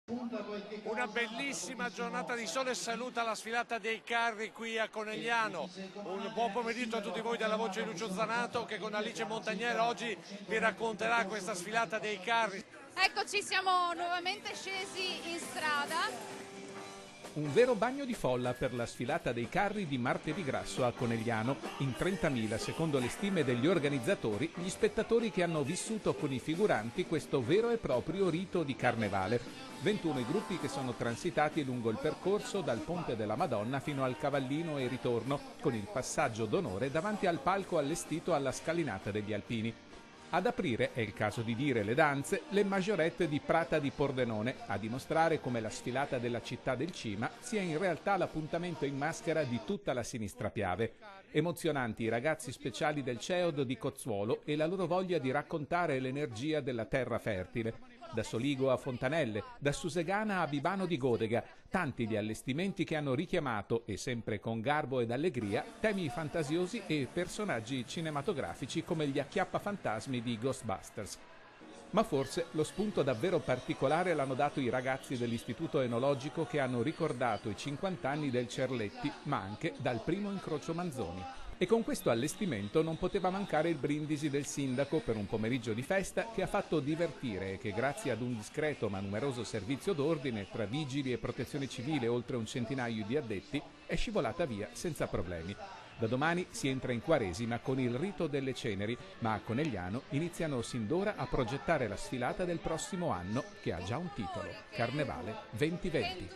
Una bellissima giornata di sole saluta la sfilata dei carri qui a Conegliano. Un buon pomeriggio a tutti voi dalla voce di Lucio Zanato che con Alice Montagnier oggi vi racconterà questa sfilata dei carri. Eccoci, siamo nuovamente scesi in strada. Un vero bagno di folla per la sfilata dei carri di Martedì Grasso a Conegliano. In 30.000, secondo le stime degli organizzatori, gli spettatori che hanno vissuto con i figuranti questo vero e proprio rito di carnevale. 21 i gruppi che sono transitati lungo il percorso dal Ponte della Madonna fino al Cavallino e ritorno, con il passaggio d'onore davanti al palco allestito alla scalinata degli Alpini. Ad aprire, è il caso di dire, le danze, le Majorette di Prata di Pordenone, a dimostrare come la sfilata della città del Cima sia in realtà l'appuntamento in maschera di tutta la sinistra Piave. Emozionanti i ragazzi speciali del CEOD di Cozzuolo e la loro voglia di raccontare l'energia della terra fertile. Da Soligo a Fontanelle, da Susegana a Bibano di Godega, tanti gli allestimenti che hanno richiamato, e sempre con garbo ed allegria, temi fantasiosi e personaggi cinematografici come gli acchiappafantasmi di Ghostbusters. Ma forse lo spunto davvero particolare l'hanno dato i ragazzi dell'Istituto Enologico che hanno ricordato i 50 anni del Cerletti, ma anche dal primo incrocio Manzoni. E con questo allestimento non poteva mancare il brindisi del sindaco per un pomeriggio di festa che ha fatto divertire e che, grazie ad un discreto ma numeroso servizio d'ordine tra vigili e protezione civile oltre un centinaio di addetti, è scivolata via senza problemi. Da domani si entra in Quaresima con il rito delle ceneri, ma a Conegliano iniziano sin d'ora a progettare la sfilata del prossimo anno che ha già un titolo: Carnevale 2020.